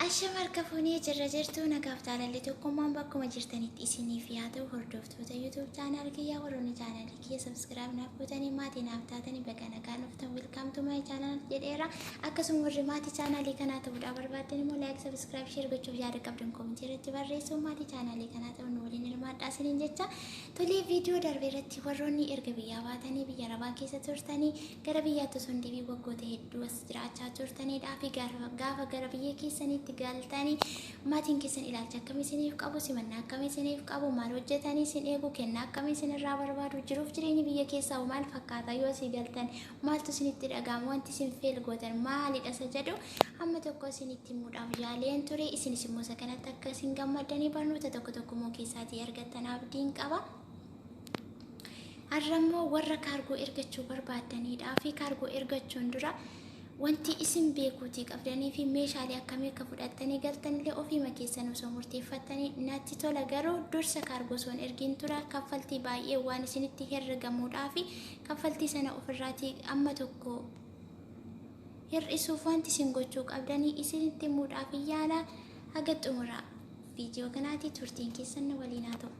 Ashamarra kafuunee jirra jirtu nagaaf jaalalli tokkummaan bakkuma jirtanitti isiniif yaa ta'u hordoftoota YouTube chaanal kiyyaa warroonni chaanal kiyya subscribe naaf gootanii maatii naaf taatanii baga nagaan dhuftan welcome to my channel jedheera. Akkasuma warri maatii chaanalii kanaa ta'uudhaaf barbaaddan immoo like subscribe share gochuuf yaada qabdan komentii irratti barreessu maatii chaanalii kanaa ta'u nu waliin hirmaadhaa isiniin jecha. Tolee viidiyoo darbe irratti warroonni erga biyyaa baatanii biyya arabaa keessa turtanii gara biyyaatti osoo hin deebiin waggoota hedduu as jiraachaa turtaniidhaa fi gaafa gara biyya keessanii galtanii maatiin keessan ilaalcha akkamii isiniif qabu simannaa akkamii isiniif qabu maal hojjetanii isin eegu kennaa akkamii isinirraa barbaadu jiruuf jireenyi biyya keessaa maal fakkaata yoo asii galtan maaltu isinitti dhaga'amu wanti isin feel gootan maalidha isa jedhu amma tokko isinitti himuudhaaf yaaleen ture isinis immoo isa kanatti akka isin gammadanii barnoota tokko tokko keessaatii argattan abdiin qaba. Har'ammoo warra kaargoo ergachuu barbaadaniidhaa fi kaargoo ergachuun dura wanti isin beekuutii qabdanii fi meeshaalee akkamii akka fudhattanii galtanillee ofiima keessan osoo murteeffattanii natti tola. Garuu dursa kaargoo osoo ergiin tura kaffaltii baay'ee waan isinitti herregamuudhaa fi kaffaltii sana ofirraatii amma tokko hir'isuuf wanti isin gochuu qabdanii isinitti himuudhaaf yaala. Haga xumura viidiyoo kanaatii turtiin keessan waliin haa ta'u.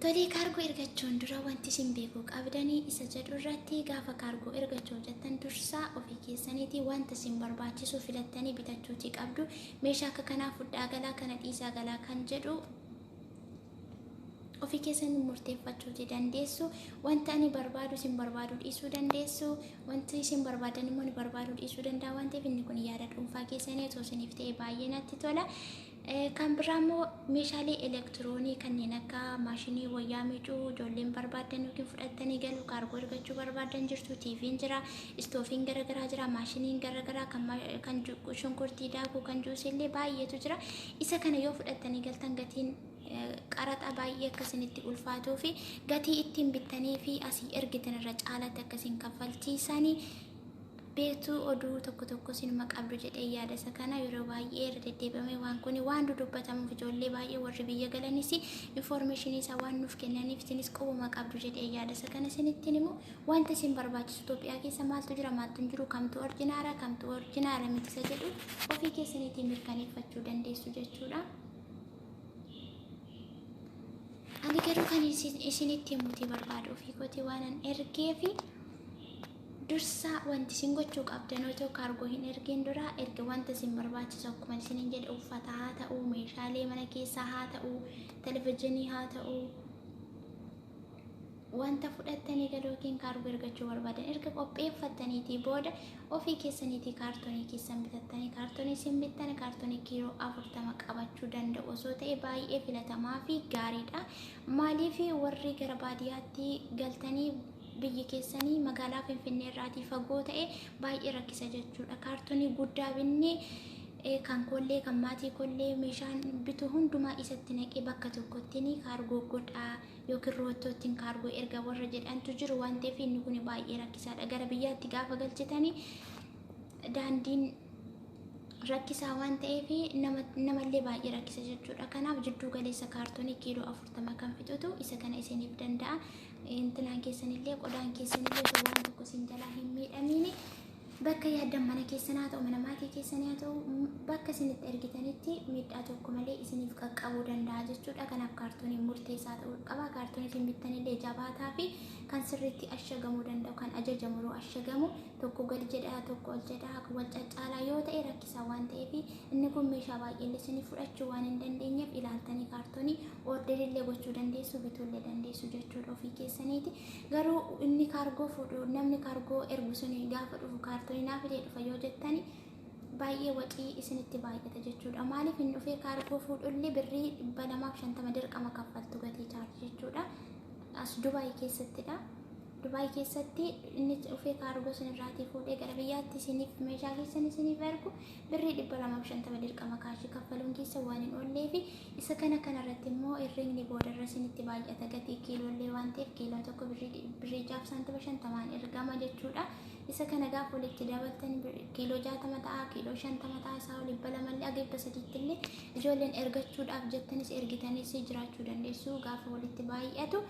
Tolee kaargoo ergachuun dura wanti isin beekuu qabdanii isa jedhu irratti gaafa kaargoo ergachuu jettan dursaa ofii keessaniitii wanta isin barbaachisu filattanii bitachuutii qabdu. Meeshaa akka kanaa fudhaa galaa kana dhiisaa galaa kan jedhu ofii keessanii murteeffachuutii dandeessu. Wanta ani barbaadu isin barbaadu dhiisuu dandeessu. Wanti isin barbaadan immoo ni barbaadu dhiisuu danda'a waan ta'eef inni kun yaada dhuunfaa keessanii osoo isiniif ta'e baay'ee natti tola. Kan biraammoo meeshaalee elektiroonii kanneen akka maashinii wayyaa miicuu ijoolleen barbaadan yookiin fudhattanii galu kaargoo ergachuu barbaadan jirtu. TV'n jira, istoofiin garagaraa jira, maashiniin garagaraa kan shunkurtii daakuu kan juusillee baay'eetu jira. Isa kana yoo fudhattanii galtan gatiin qaraxa baay'ee akkasinitti ulfaatuu fi gatii ittiin bittanii fi asii ergitan irra caalatti akkasiin kaffalchiisanii beektuu oduu tokko tokko sinuma qabdu jedhee yaada isa kana yeroo baay'ee irra deddeebi'amee waan kun waan dudubbatamuuf ijoollee baay'ee warri biyya galanis information isaa waan nuuf kennaniif isinis qubuma qabdu jedhee yaada isa kana isinittiin immoo wanta isin barbaachisu Itoophiyaa keessa maaltu jira maaltu hin jiru kamtu orjinaara miti isa jedhu ofii keessaniitiin mirkaneeffachuu dandeessu jechuudha. Ani garuu kan isinitti himuutii barbaadu ofii kootii waan ergee fi dursa wanti isin gochuu qabdan otoo kaargoo hin ergin dura erga wanta isin barbaachisu akkuma isiniin jedhe uffata haa ta'u, meeshaalee mana keessaa haa ta'u, televezyiinii haa ta'u, wanta fudhattanii galuu yookiin kaargoo ergachuu barbaadan erga qopheeffattaniitii booda ofii keessaniitii kaartoonii keessan bitattanii kaartoonii isin bittan kaartoonii kiiloo 40 qabachuu danda'u osoo ta'e baay'ee filatamaa fi gaariidha. Maaliif warri gara baadiyyaatti galtanii biyyi keessanii magaalaa Finfinnee irraatii fagoo ta'e baay'ee rakkisa jechuudha. Kaartoonii guddaa binnee kan kollee kan maatii kollee meeshaan bitu hundumaa isatti naqee bakka tokkotti ni kaargoo godhaa yookiin roottootiin kaargoo erga warra jedhantu jiru waan ta'eef inni kun baay'ee rakkisaadha. Gara biyyaatti gaafa galchitanii daandiin rakkisaa waan ta'eef namallee baay'ee rakkisa jechuudha. Kanaaf jidduu galeessa kaartoonii kiiloo 40 kan fixutu isa kana isiniif danda'a. Intinaan keessanillee qodaan keessanillee waan tokko isin jalaa hin miidhamiin bakka yaaddan mana keessan haa ta'u mana maatii keessanii haa ta'u bakka isinitti ergitanitti miidhaa tokko malee isiniif qaqqabuu danda'a jechuudha. Kanaaf kaartooniin murteessaa ta'uu qaba. Kaartoonii isin bittanillee jabaataa fi kan sirriitti ashagamuu danda'u kan ajajamu yeroo ashagamu tokko gadi jedhaa tokko ol jedhaa wal caccaalaa yoo ta'e rakkisaa waan ta'eef inni kun meeshaa baay'ee isinii fudhachuu waan hin dandeenyeef ilaaltanii kaartoonii orderillee gochuu dandeessu bituullee dandeessu jechuudha ofii keessaniiti. Garuu inni kaargoo fudhu namni kaargoo ergu sun gaafa dhufu kaartoonii naaf illee dhufa yoo jettani baay'ee waqii isinitti baay'ata jechuudha. Maaliif hin dhufee kaargoo fuudhullee birrii 250 dirqama kaffaltu gatii chaarji jechuudha. As Dubaay keessattidha. Dubaay keessatti inni dhufee kaargoo sinirraatii fuudhee gara biyyaatti isiniif meeshaa keessan isiniif ergu birrii 250 dirqama kaashii kaffaluun keessa waan hin oolleef isa kanarratti immoo herregni boodarra isinitti baay'ata gatii kiiloollee waan ta'eef kiiloo tokko birrii 6.50 ergama jechuudha. Isa kana gaafa walitti dabaltan kiiloo 60 ta'a kiiloo 50 ta'a isaa waliin balamallee agabba sadiittillee ijoolleen ergachuudhaaf jettanis ergitanis jiraachuu dandeessu. Gaafa walitti baay'atu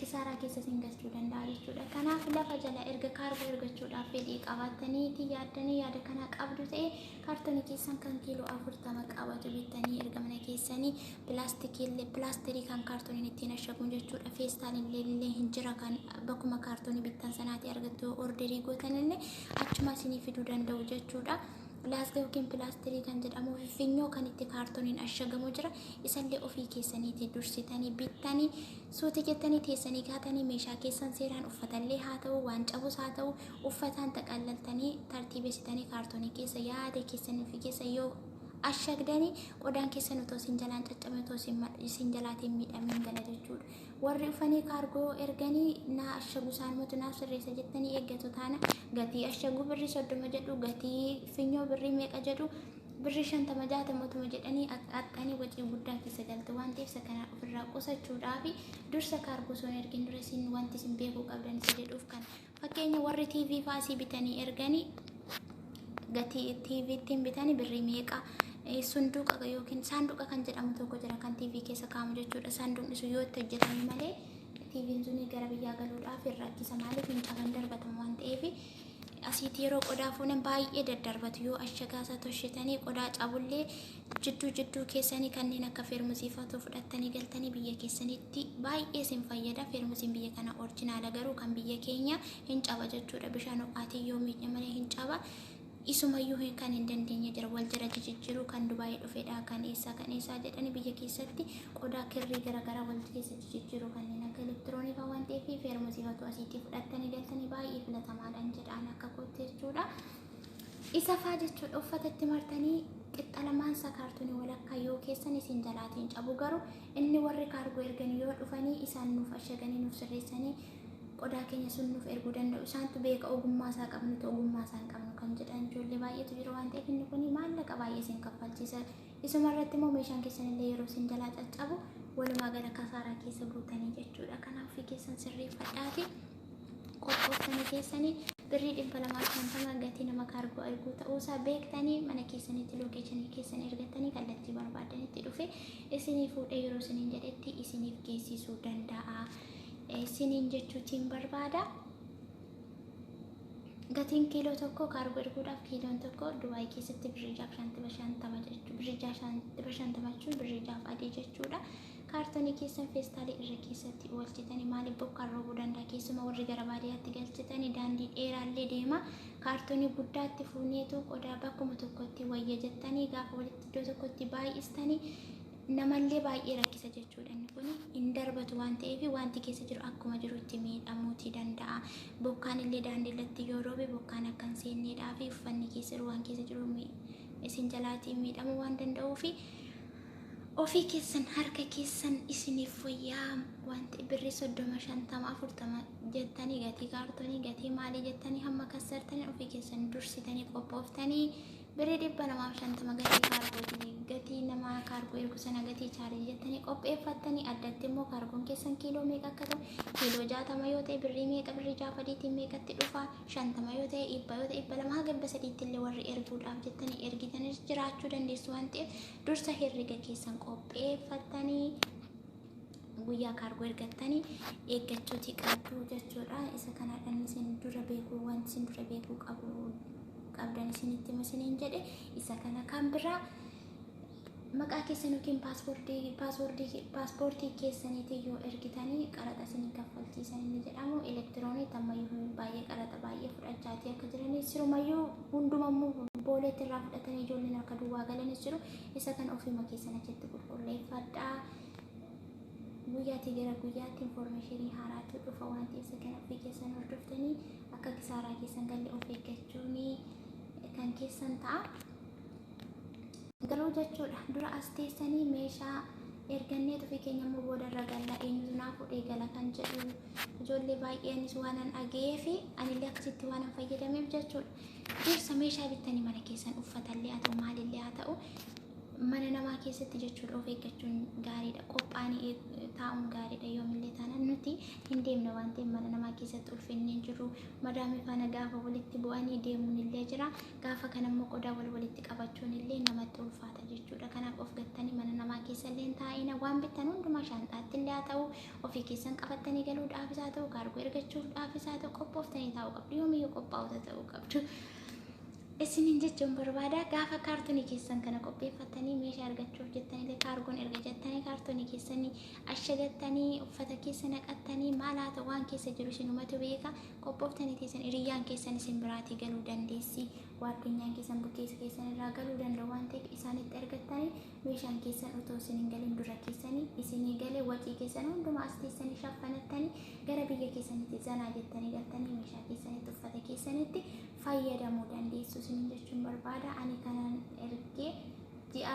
kisaaraa keessa isin galchuu danda'a jechuudha. Kanaaf lafa jala erga kaargoo ergachuudhaaf fedhii qabaataniiti yaaddanii yaada kana qabdu ta'e kaartoonii keessan kan kiiloo 40 qabatu bittanii erga mana keessanii pilaastirii kan kaartooniin ittiin ashaguun jechuudha. Feestaalillee hin jira kan bakkuma kaartoonii bittan sanaati argattu orderii gootanillee achuma isinii fiduu danda'u jechuudha. Laasgaa yookiin pilaastirii kan jedhamu finyoo kan itti kaartooniin ashagamu jira. Isallee ofii keessaniitti dursitanii bittanii suuti jettanii teessanii kaatanii meeshaa keessan seeraan uffatallee haa ta'u waan cabus haa ta'u uffataan taqallaltanii tartiibessitanii kaartoonii keessa yaada keessanii fi keessa yoo ashagdanii qodaan keessan otoo isin jalaan caccabee otoo isin jalaatiin miidhameen gala jechuudha. Warri dhufanii kaargoo erganii naa ashagu isaan mootu naaf sirreessa jettanii eeggatu taana gatii ashaguu birrii 30 jedhu gatii finyoo birrii meeqa jedhu birrii 50 60 jedhanii axxanii wacii guddaa keessa galtu waan ta'eef isa kana ofirraa qusachuudhaaf dursa kaargoo soon ergin dura isin wanti isin beekuu qabdan isa jedhuuf kan fakkeenya warri TV faasii bitanii erganii gatii TV ittiin bitanii birrii meeqa sunduuqa yookiin saanduqa kan jedhamu tokko jira kan TV keessa kaa'amu jechuudha. Saanduqni sun yoo itti hojjetame malee TV'n sun gara biyyaa galuudhaaf rakkisa maaliif hin caban darbatamu waan ta'eef asitti yeroo qodaa fuunan baay'ee daddarbatu yoo ashagaa isaa toshitanii qodaa cabullee jidduu keessanii kanneen akka feermusiifatu fudhattanii galtanii biyya keessanitti baay'ee isin fayyada. Feermusiin biyya kana orjinaala garuu kan biyya keenya hin caba jechuudha. Bishaan ho'aatiin yoo miidhe malee hin caba. Isumayyuu kan hin dandeenye jira wal jala jijjiiruu kan Dubaayii dhufedha kan eessaa jedhanii biyya keessatti qodaa kirrii garaagaraa wal keessa jijjiiruu kanneen akka elektiroonikaa waan ta'eef feermusiifatu asitti fudhattanii galtanii baay'ee filatamaadhaan jedhaan akka kootti jechuudha. Isa faa jechuudha uffatatti martanii qixxa lamaansa kaartoonii walakkaa yoo keessan isin jalaatiin cabu garuu inni warri kaargoo erganii yoo dhufanii isaan nuuf ashaganii nuuf sirreessanii qodaa keenya sun nuuf erguu danda'u. Isaantu beeka ogummaa isaa qabnutu ogummaa isaa hin qabnu kan jedhan ijoollee baay'eetu jira waan ta'eef inni kun maallaqa baay'ee isin kaffalchiisa. Isuma irratti immoo meeshaan keessanillee yeroo isin jalaa caccabu walumaa gala kasaaraa keessa guutanii jechuudha. Kanaaf ofii keessan sirreeffadhaati qophooftanii keessanii birrii 250 gatii nama kaargoo erguu ta'uusaa beektanii mana keessanitti lookeeshinii keessan ergattanii kallattii barbaadanitti dhufe isinii fuudhee yeroo isiniin jedhetti isiniif geessisuu danda'a. Isiniin jechuutiin barbaada. Gatiin kiiloo tokko kaargoo erguudhaaf kiiloon tokko Dubaayii keessatti birrii 50 jechuudha. Birrii 50 jechuun birrii 6 adii jechuudha. Kaartoonii keessan feestaalii irra keessatti oolchitanii maaliif bokkaan roobuu danda'a keessumaa warri gara baadiyyaatti galchitanii daandii dheeraallee deema kaartoonii guddaatti fuuneetu qodaa bakkuma tokkotti wayya jettanii gaafa walitti iddoo tokkotti baay'istanii namallee baay'ee rakkisa jechuudha. Inni kun hin darbatu waan ta'eef wanti keessa jiru akkuma jirutti miidhamuutii danda'a. Bokkaan illee daandiirratti yoo roobe bokkaan akka hin seenneedhaa fi uffanni keessa jiru waan keessa jiru isin jalaatiin miidhamuu waan danda'uuf ofii keessan harka keessan isiniif wayyaa wanti birrii 30 50 40 jettanii gatii kaartoonii gatii maalii jettanii hamma kassartanii ofii keessan dursitanii qophooftanii birrii 250 gatii kaargootii gatii nama kaargoo ergu sana gatii chaarii jettanii qopheeffattanii addatti immoo kaargoon keessan kiiloo meeqa akka ta'u kiiloo 60 yoo ta'e birrii meeqa birrii 60 meeqatti dhufa 50 yoo ta'e 100 yoo ta'e 200 haga 300 illee warri erguudhaaf jettanii ergitanii jiraachuu dandeessu waan ta'eef dursa herrega keessan qopheeffattanii guyyaa kaargoo ergattanii eeggachuutii qabdu jechuudha. Isa kanaadhaan isin dura beekuu wanti isin dura beekuu qabdan isinitti masiniin jedhe isa kana kan biraa maqaa keessan yookiin paaspoortii keessaniitii yoo ergitanii qaraxa isin kaffalchiisan inni jedhamu elektirooniit ammayyuu baay'ee qaraxa baay'ee fudhachaatii akka jiranii sirumayyuu hundumammuu booleetti irraa fudhatanii ijoolleen akka duwwaa galanis jiru isa kana ofiima keessan achitti qulqulleeffadhaa. Guyyaatii gara guyyaatti informaashinii haaraatu dhufa waan ta'eef isa kana ofii keessan hordoftanii akka kisaaraa keessan galle of eeggachuun kan keessan ta'a. Garuu jechuudha dura as teessanii meeshaa ergannee ofii keenya immoo boodarra galla eenyutu naa fuudhee gala kan jedhu ijoollee baay'eenis waan an dhaga'ee fi anillee akkasitti waan an fayyadameef jechuudha. Dursa meeshaa bittanii mana keessan uffatallee haa ta'u maalillee haa ta'u mana namaa keessatti jechuudha of eeggachuun gaariidha. Qophaa'anii taa'uun gaariidha. Yoomillee taanaan nuti hin deemne waan ta'eef mana namaa keessatti ulfinni hin jiru. Madaamii faana gaafa walitti bu'anii deemuun illee jira. Gaafa kanammoo qodaa walitti qabachuun illee namatti ulfaata jechuudha. Kanaaf of gattanii mana namaa keessa illee taa'ina waan bittan hundumaa shaanxaatti illee haa ta'u ofii keessan qabattanii galuudhaafis haa ta'u kaargoo ergachuudhaafis haa ta'u qophooftanii taa'uu qabdu. Yoomiyyuu qophaa'ota ta'uu qabdu. Isinin jechuun barbaada gaafa kaartoonii keessan kana qopheeffatanii meeshaa argachuuf jettanii kaargoon erga jettanii kaartoonii keessanii ashagattanii uffata keessa naqattanii maal haa ta'u waan keessa jiru isinumatu beeka. Qophooftanii teessan hiriyyaan keessan isin biraatii galuu dandeessi. Waardeenyaan keessan bukkeessa keessan irraa galuu danda'u waan ta'eef isaanitti argattanii meeshaan keessan otoo isin hin galin dura keessanii isinii galee wacii keessan hundumaa as teessanii shaffanattanii gara biyya keessanitti zanaa jettanii galtanii meeshaa keessanitti uffata keessanitti fayyadamuu dandeessu. Isin jechuun barbaada. Ani kanan ergee ji'a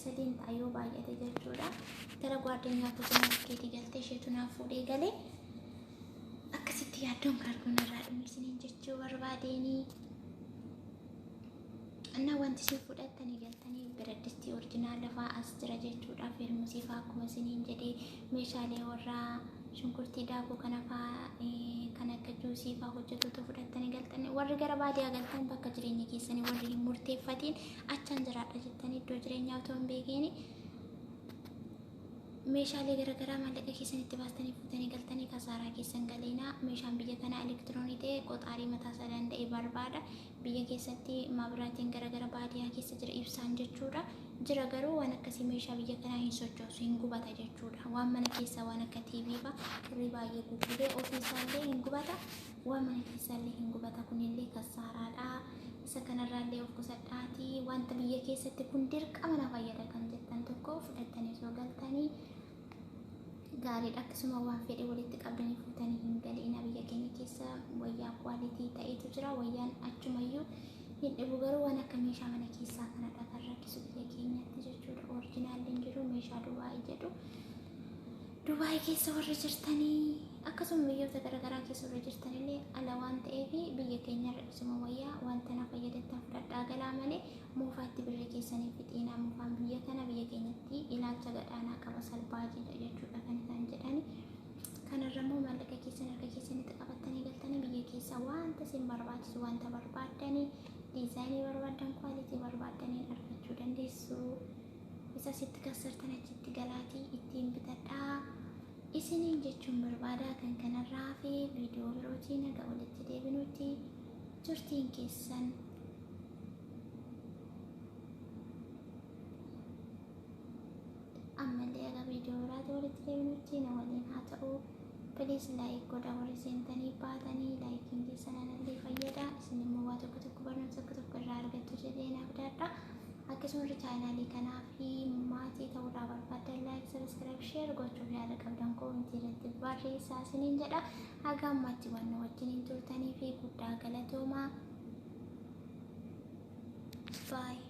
sadiin taayoo baay'ate jechuudha. Gara gwaardeenyaa kutumaa iskeetii galtee isheetu naaf fuudhee galee akkasitti yaaddoon kaargoon irraa dhume isiniin jechuu barbaadeeni. Anna wanti isin fudhattanii galtanii biradistii orjinaal lafaa as jira jechuudha. Firmusii fa'aa akkuma isiniin jedhee meeshaalee warraa shunkurtii daakuu kana fa'aa kan akka juusii fa'aa hojjetutu fudhattanii galtanii warri gara baadiyyaa galtan bakka jireenya keessanii warri hin murteeffatiin achaan jiraadha jettanii iddoo jireenyaa otoo hin beekiin meeshaalee garaagaraa maallaqa keessanitti baastanii fuutanii galtanii kasaaraa keessan galiinaa. Meeshaan biyya kanaa elektiroonii ta'e qoxaarii mataasaa danda'e barbaada. Biyya keessatti maabiraatiin garaagara baadiyyaa keessa jira ibsaan jechuudha. Jira garuu waan akkasii meeshaa biyya kanaa hin sochoosu hin gubata jechuudha. Waan mana keessaa waan akka TV fa'aa firrii baay'ee gugudee ofiisaallee hin gubata. Waan mana keessaallee hin gubata kunillee kasaaraadha. Isa kanarraallee of qusadhaatii wanta biyya keessatti kun dirqama na fayyada kan jettan tokko fudhattanii soo galtanii gaariidha. Akkasuma waan fedhe walitti qabdanii fuutanii hin galiina. Biyya keenya keessa wayyaa kwaalitii ta'etu jira. Wayyaan achumayyuu hin dhibu garuu waan akka meeshaa mana keessaa kanadha kan rakkisu biyya keenyatti jechuudha. Orijinaalliin jiru meeshaa Dubaayii jedhu. Dubaayii keessa warra jirtanii akkasuma biyyoota garaagaraa keessa warra jirtanillee ala waan ta'eef biyya keenya irra wayyaa wanta na fayyadattan fudhadhaa galaa malee muufaatti birrii keessanii fixiinaa. Muufaan biyya kana biyya keenyatti ilaalcha gadhaanaa qaba salbaajiidha jechuudha kan isaan jedhani. Kanarrammoo maallaqa keessan harka keessanitti qabattanii galtanii biyya keessa wanta isin barbaachisu wanta barbaaddanii diizaayinii barbaaddan kwaalitii barbaaddaniin argachuu dandeessu. Isa sitti kassartan achitti galaatii ittiin bitadhaa isiniin jechuun barbaada. Kan kanarraa fi viidiyoo birootiin naga walitti deebinutti turtiin keessan ammallee aga viidiyoo biraatti walitti deebinutti na waliin haa ta'u. Please like godhaa warri seentanii baatanii laayikiin keessan anallee fayyada. Isin immoo waa tokko barnoota tokko irraa argattu jedhee naaf daadha. Akkasuma chaanaalii kanaa fi maatii ta'uudhaa barbaadan like, subscribe, share gochuuf yaada qabdan koomentii irratti barreessaa isiniin jedha. Haga ammaatti waan wajjin turtanii fi guddaa galatoomaa. Bye.